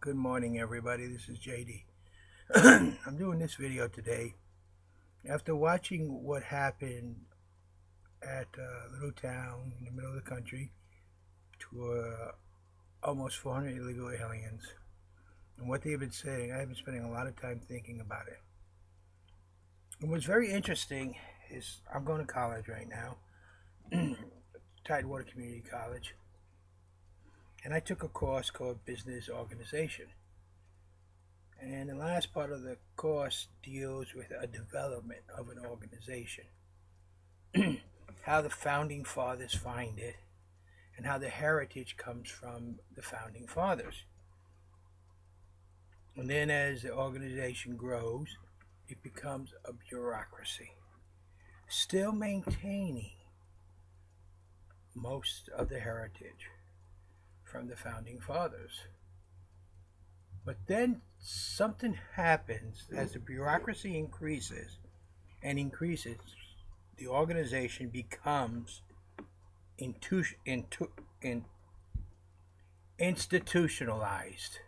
Good morning, everybody. This is JD. I'm doing this video today after watching what happened at a little town in the middle of the country to almost 400 illegal aliens. And what they've been saying, I've been spending a lot of time thinking about it. And what's very interesting is I'm going to college right now, Tidewater Community College, and I took a course called Business Organization. And the last part of the course deals with a development of an organization, how the founding fathers find it, and how the heritage comes from the founding fathers. And then as the organization grows, it becomes a bureaucracy, still maintaining most of the heritage from the founding fathers. But then something happens as the bureaucracy increases and increases, the organization becomes institutionalized.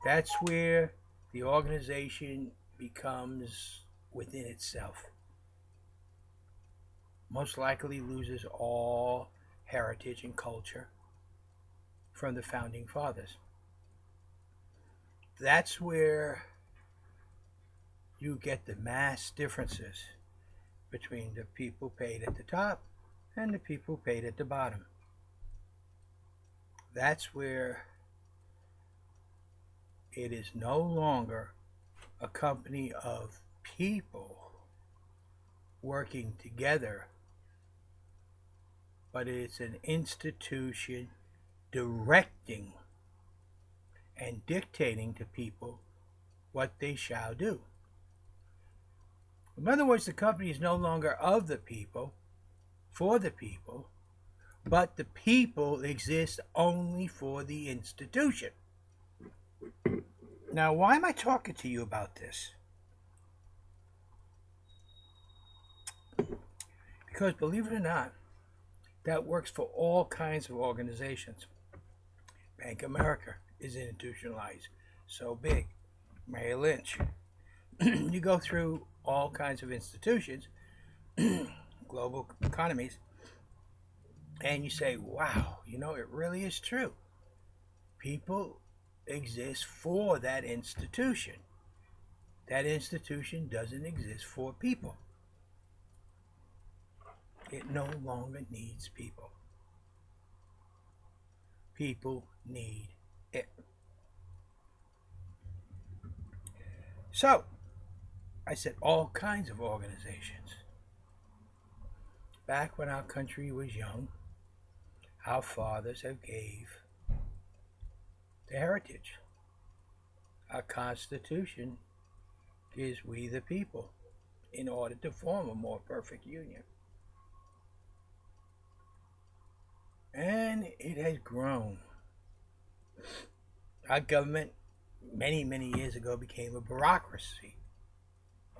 That's where the organization becomes within itself. Most likely loses all heritage and culture from the founding fathers. That's where you get the mass differences between the people paid at the top and the people paid at the bottom. That's where it is no longer a company of people working together, but it's an institution directing and dictating to people what they shall do. In other words, the company is no longer of the people, for the people, but the people exist only for the institution. Now, why am I talking to you about this? Because believe it or not, that works for all kinds of organizations. Bank of America is institutionalized, so big. Merrill Lynch. You go through all kinds of institutions, global economies, and you say, wow, it really is true. People exist for that institution. That institution doesn't exist for people. It no longer needs people. People need it. So, I said all kinds of organizations. Back when our country was young, our fathers have gave the heritage. Our Constitution gives we the people in order to form a more perfect union. And it has grown. Our government, many, many years ago, became a bureaucracy.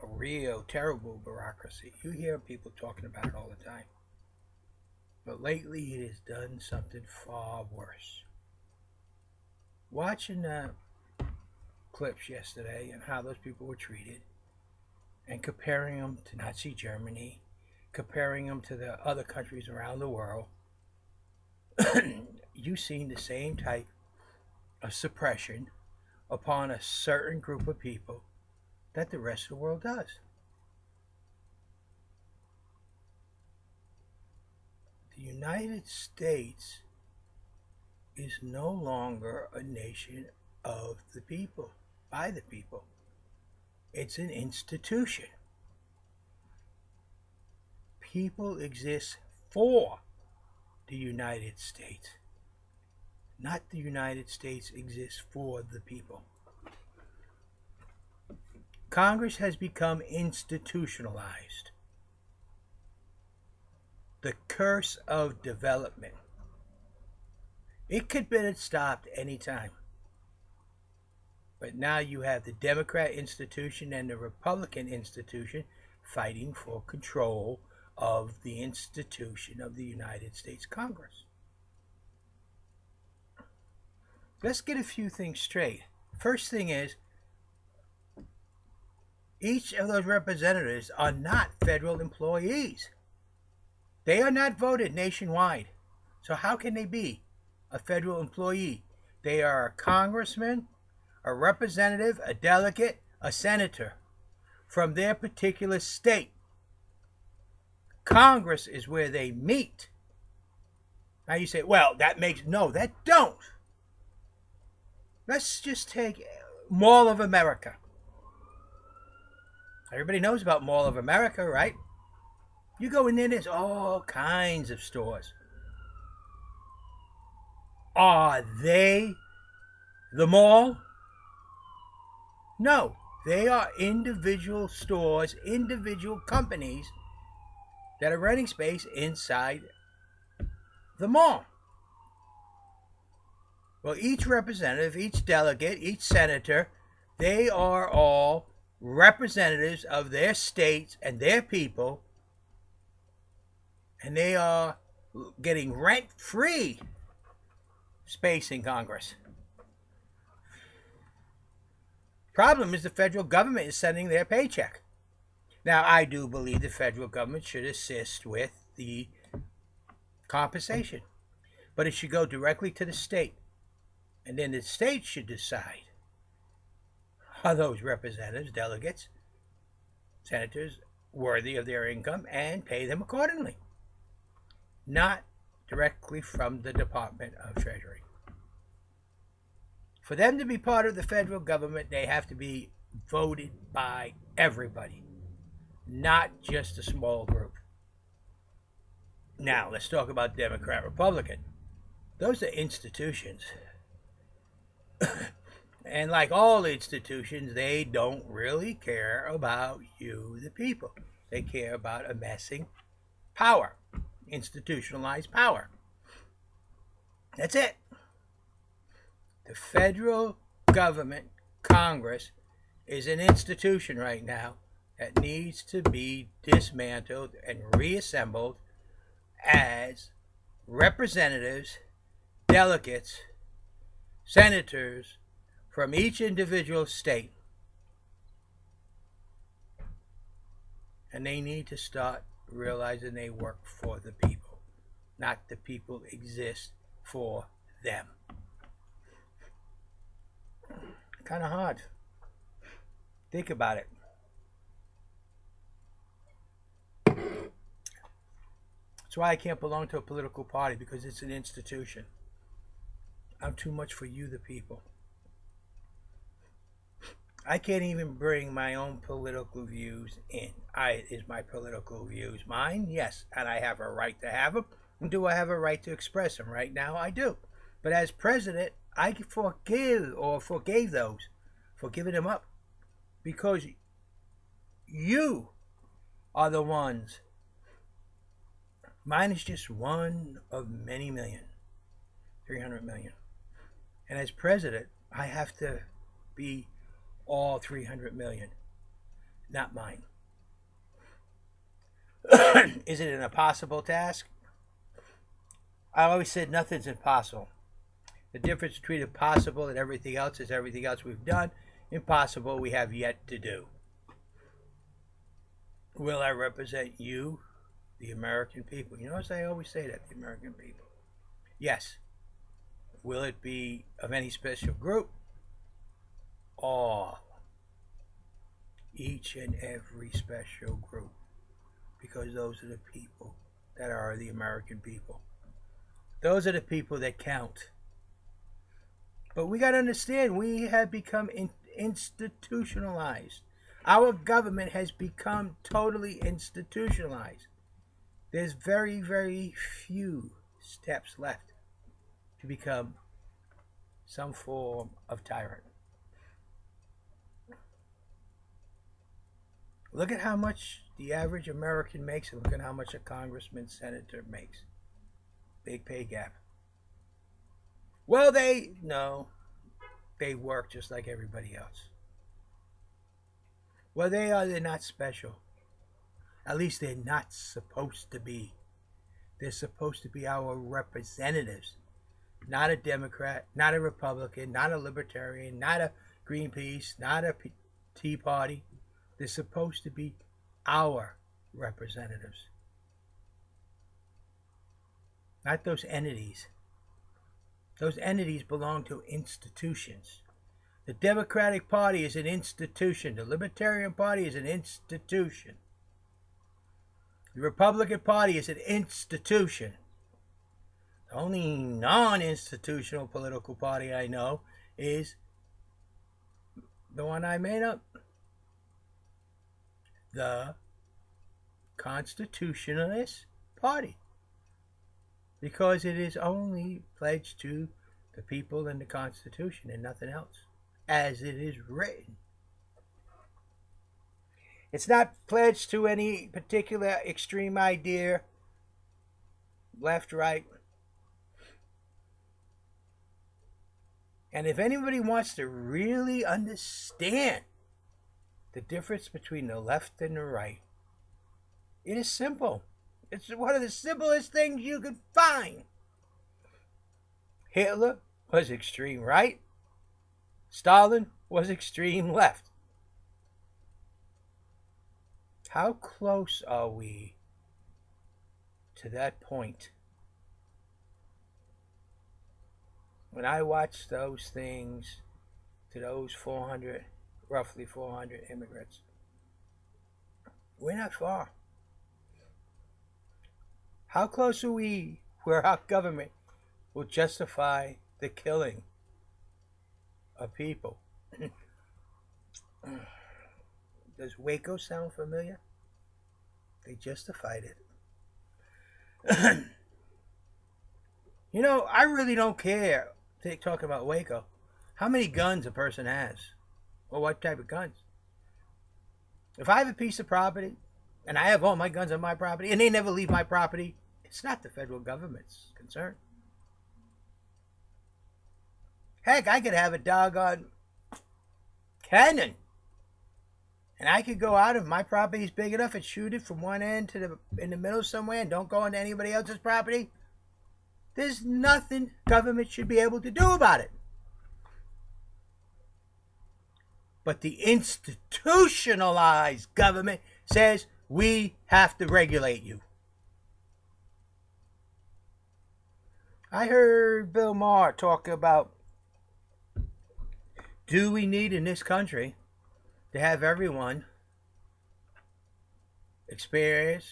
A real terrible bureaucracy. You hear people talking about it all the time. But lately it has done something far worse. Watching the clips yesterday and how those people were treated, and comparing them to Nazi Germany, comparing them to the other countries around the world, you've seen the same type of suppression upon a certain group of people that the rest of the world does. The United States is no longer a nation of the people, by the people. It's an institution. People exist for the United States. Not the United States exists for the people. Congress has become institutionalized. The curse of development. It could have been stopped any time. But now you have the Democrat institution and the Republican institution fighting for control of the institution of the United States Congress. let's get a few things straight. First thing is, each of those representatives are not federal employees. They are not voted nationwide. So how can they be a federal employee? They are a congressman, a representative, a delegate, a senator from their particular state. Congress is where they meet. Now you say, well, that makes, no, that don't. Let's just take Mall of America. Everybody knows about Mall of America, right? You go in there, there's all kinds of stores. Are they the mall? No, they are individual stores, individual companies that are renting space inside the mall. Well, each representative, each delegate, each senator, they are all representatives of their states and their people, and they are getting rent-free space in Congress. Problem is the federal government is sending their paycheck. Now, I do believe the federal government should assist with the compensation, but it should go directly to the state, and then the state should decide, are those representatives, delegates, senators worthy of their income, and pay them accordingly, not directly from the Department of Treasury. For them to be part of the federal government, they have to be voted by everybody, not just a small group. Now, let's talk about Democrat, Republican. Those are institutions. And like all institutions, they don't really care about you, the people. They care about amassing power, institutionalized power. That's it. The federal government, Congress, is an institution right now that needs to be dismantled and reassembled as representatives, delegates, senators from each individual state. And they need to start realizing they work for the people, not the people exist for them. Kind of hard. Think about it. That's why I can't belong to a political party, because it's an institution. I'm too much for you, the people. I can't even bring my own political views in. Is my political views mine? Yes, and I have a right to have them. And do I have a right to express them? Right now, I do. But as president, I forgave those, for giving them up, because you are the ones. Mine is just one of many million, 300 million. And as president, I have to be all 300 million, not mine. Is it an impossible task? I always said nothing's impossible. The difference between impossible and everything else is everything else we've done. Impossible we have yet to do. Will I represent you, the American people? You notice I always say that, the American people. Yes. Will it be of any special group? All. Each and every special group. Because those are the people that are the American people. Those are the people that count. But we got to understand, we have become institutionalized. Our government has become totally institutionalized. There's very, very few steps left to become some form of tyrant. Look at how much the average American makes, and look at how much a congressman, senator makes. Big pay gap. Well, they work just like everybody else. Well, they're not special. At least they're not supposed to be. They're supposed to be our representatives. not a Democrat, not a Republican, not a Libertarian, not a Greenpeace, not a Tea Party. They're supposed to be our representatives, not those entities. Those entities belong to institutions. The Democratic Party is an institution. The Libertarian Party is an institution. The Republican Party is an institution. The only non-institutional political party I know is the one I made up. The Constitutionalist Party. Because it is only pledged to the people and the Constitution and nothing else, as it is written. It's not pledged to any particular extreme idea, left, right. And if anybody wants to really understand the difference between the left and the right, it is simple. It's one of the simplest things you could find. Hitler was extreme right. Stalin was extreme left. How close are we to that point? When I watch those things to those roughly 400 immigrants, we're not far. How close are we where our government will justify the killing of people? Does Waco sound familiar? They justified it. You know, I really don't care, talking about Waco, how many guns a person has or what type of guns. If I have a piece of property and I have all my guns on my property and they never leave my property, it's not the federal government's concern. Heck, I could have a doggone cannon. And I could go out if my property's big enough and shoot it from one end to in the middle somewhere and don't go onto anybody else's property. There's nothing government should be able to do about it. But the institutionalized government says we have to regulate you. I heard Bill Maher talk about, do we need in this country to have everyone experienced,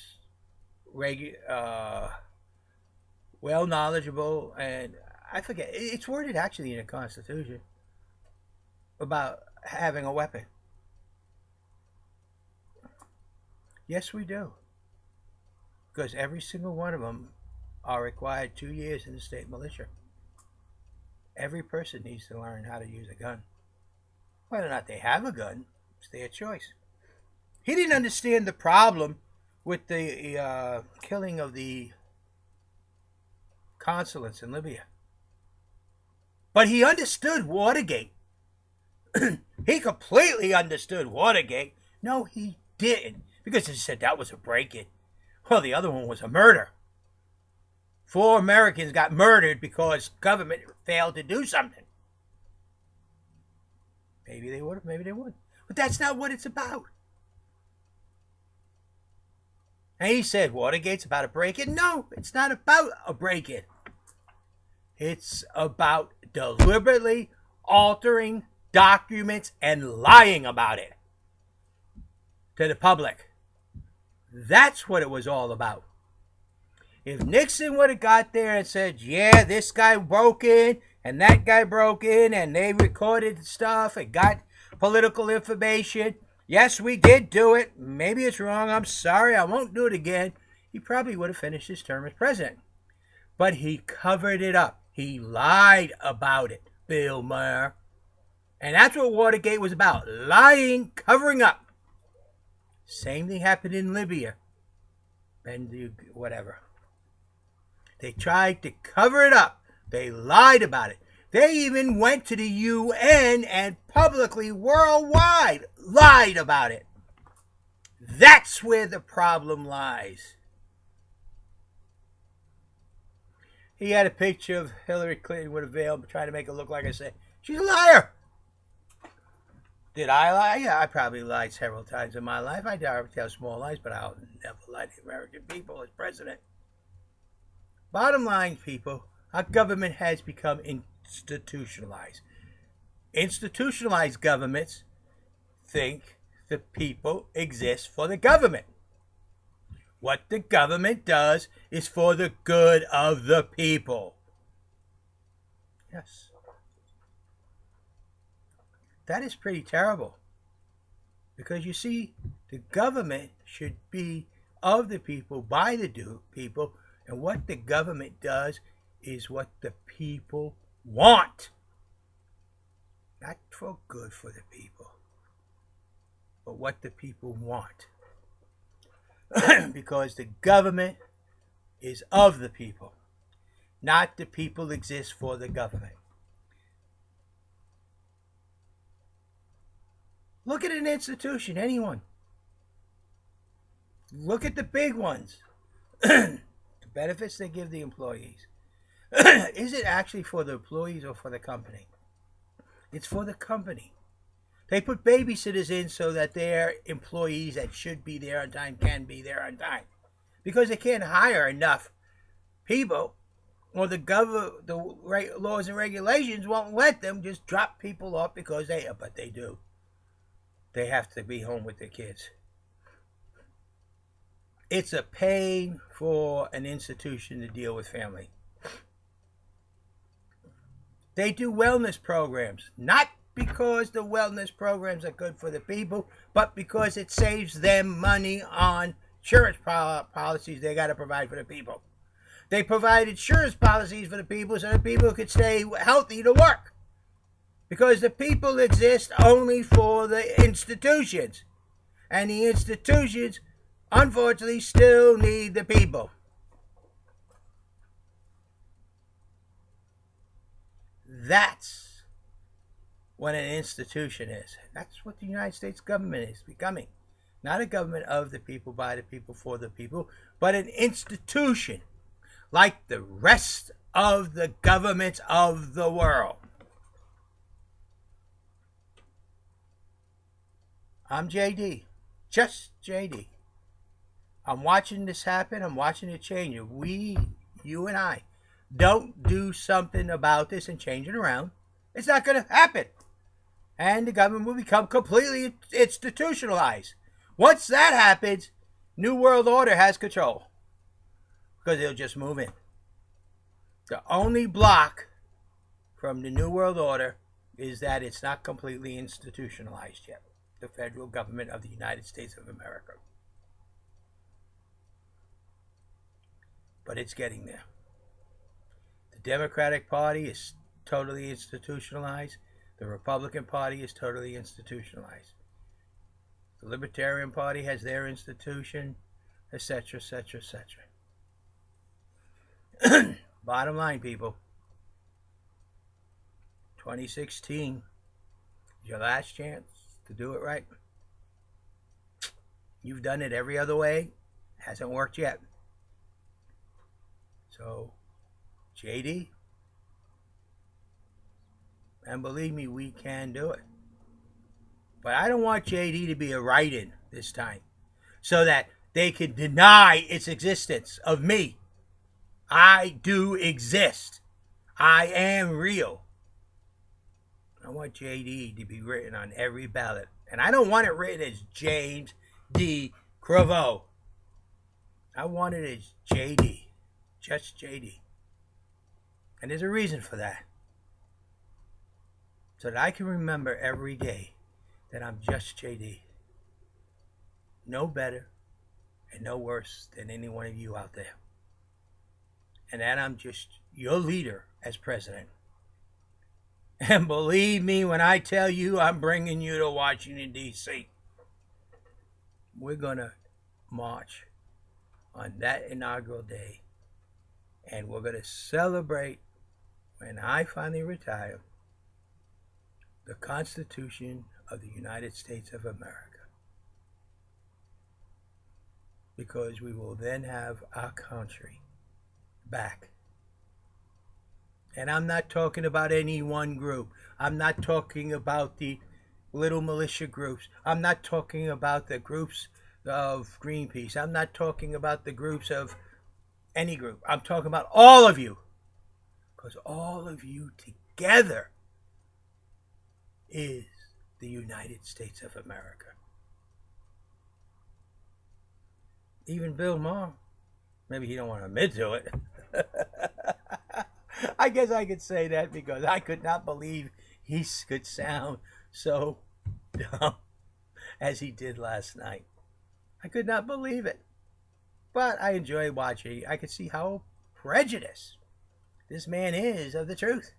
well knowledgeable, and I forget, it's worded actually in the Constitution about having a weapon. Yes, we do. Because every single one of them are required 2 years in the state militia. Every person needs to learn how to use a gun. Whether or not they have a gun, it's their choice. He didn't understand the problem with the killing of the consulates in Libya. But he understood Watergate. He completely understood Watergate. No, he didn't. Because he said that was a break-in. Well, the other one was a murder. 4 Americans got murdered because government failed to do something. Maybe they would have, maybe they wouldn't. But that's not what it's about. And he said Watergate's about a break-in. No, it's not about a break-in. It's about deliberately altering documents and lying about it to the public. That's what it was all about. If Nixon would have got there and said, yeah, this guy broke in and that guy broke in and they recorded stuff and got political information, yes, we did do it. Maybe it's wrong. I'm sorry. I won't do it again. He probably would have finished his term as president. But he covered it up. He lied about it, Bill Maher. And that's what Watergate was about. Lying, covering up. Same thing happened in Libya. And whatever. They tried to cover it up. They lied about it. They even went to the UN and publicly, worldwide, lied about it. That's where the problem lies. he had a picture of Hillary Clinton with a veil, trying to make it look like I said, she's a liar. Did I lie? Yeah, I probably lied several times in my life. I tell small lies, but I'll never lie to the American people as president. Bottom line, people, our government has become institutionalized. Institutionalized governments think the people exist for the government. What the government does is for the good of the people. Yes. That is pretty terrible. Because you see, the government should be of the people, by the people, and what the government does is what the people want. Not for good for the people, but what the people want. Because the government is of the people, not the people exist for the government. Look at an institution, anyone. Look at the big ones. The benefits they give the employees. Is it actually for the employees or for the company? It's for the company. They put babysitters in so that their employees that should be there on time can be there on time. Because they can't hire enough people, or the laws and regulations won't let them just drop people off because but they do. They have to be home with their kids. It's a pain for an institution to deal with family. They do wellness programs, not because the wellness programs are good for the people, but because it saves them money on insurance policies they got to provide for the people. They provide insurance policies for the people so the people could stay healthy to work. Because the people exist only for the institutions. And the institutions, unfortunately, still need the people. That's what an institution is. That's what the United States government is becoming. Not a government of the people, by the people, for the people, but an institution like the rest of the governments of the world. I'm JD. Just JD. I'm watching this happen. I'm watching it change. If we, you and I, don't do something about this and change it around, it's not going to happen. And the government will become completely institutionalized. Once that happens, New World Order has control. Because they'll just move in. The only block from the New World Order is that it's not completely institutionalized yet. The federal government of the United States of America. But it's getting there. The Democratic Party is totally institutionalized. The Republican Party is totally institutionalized. The Libertarian Party has their institution, etc., etc., etc. Bottom line, people. 2016 is your last chance to do it right. You've done it every other way. Hasn't worked yet. So, JD, and believe me, we can do it. But I don't want JD to be a write-in this time, so that they can deny its existence of me. I do exist. I am real. I want JD to be written on every ballot. And I don't want it written as James D. Cravo. I want it as JD. Just JD. And there's a reason for that. So that I can remember every day that I'm just JD. No better and no worse than any one of you out there. And that I'm just your leader as president. And believe me when I tell you I'm bringing you to Washington, D.C. We're going to march on that inaugural day. And we're going to celebrate, when I finally retire, the Constitution of the United States of America. Because we will then have our country back And I'm not talking about any one group. I'm not talking about the little militia groups. I'm not talking about the groups of Greenpeace. I'm not talking about the groups of any group. I'm talking about all of you. Because all of you together is the United States of America. Even Bill Maher, maybe he don't want to admit to it. I guess I could say that because I could not believe he could sound so dumb as he did last night. I could not believe it. But I enjoy watching. I could see how prejudiced this man is of the truth.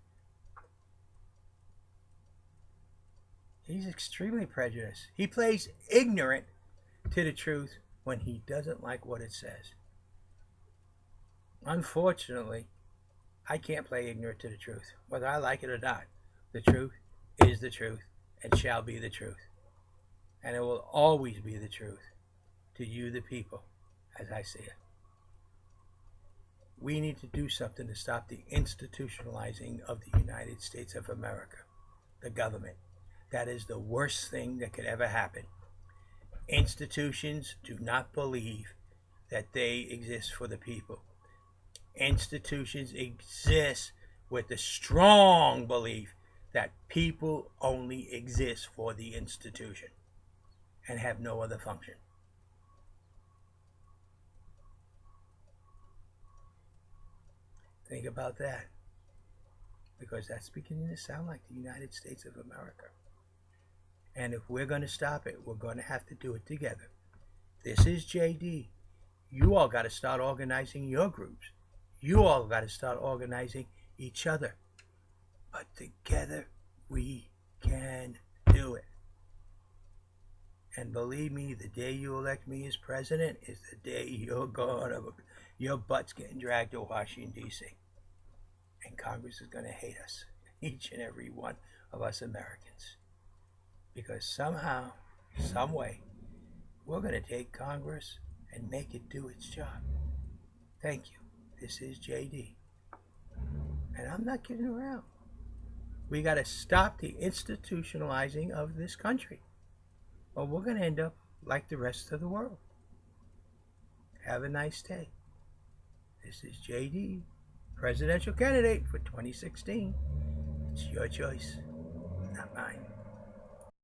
He's extremely prejudiced. He plays ignorant to the truth when he doesn't like what it says. Unfortunately, I can't play ignorant to the truth, whether I like it or not. The truth is the truth and shall be the truth. And it will always be the truth to you, the people, as I see it. We need to do something to stop the institutionalizing of the United States of America, the government. That is the worst thing that could ever happen. Institutions do not believe that they exist for the people. Institutions exist with the strong belief that people only exist for the institution and have no other function. Think about that, because that's beginning to sound like the United States of America. And if we're going to stop it, we're going to have to do it together. This is JD. You all got to start organizing your groups. You all got to start organizing each other. But together we can do it. And believe me, the day you elect me as president is the day your butt's getting dragged to Washington, D.C. And Congress is going to hate us, each and every one of us Americans. Because somehow, some way, we're going to take Congress and make it do its job. Thank you. This is JD. And I'm not kidding around. We got to stop the institutionalizing of this country, or we're going to end up like the rest of the world. Have a nice day. This is JD, presidential candidate for 2016. It's your choice, not mine.